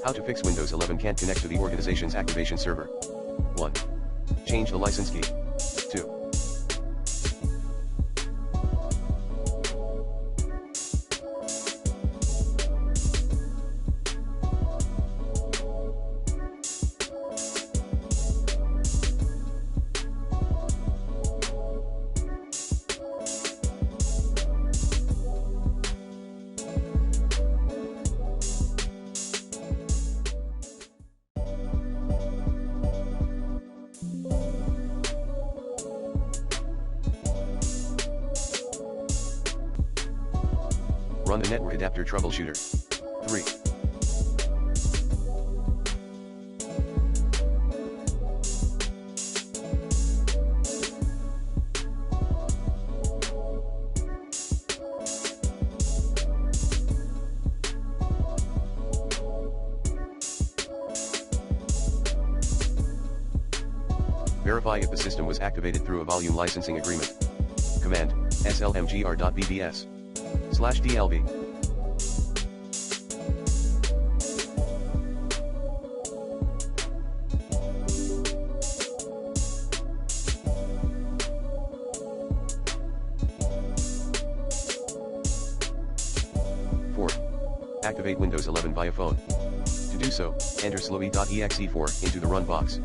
How to fix Windows 11 can't connect to the organization's activation server. 1. Change the license key. 2. Run the network adapter troubleshooter. 3. Verify if the system was activated through a volume licensing agreement. Command, slmgr.bbs/dlb. 4. Activate Windows 11 via phone. To do so, enter slowy.exe4 into the run box.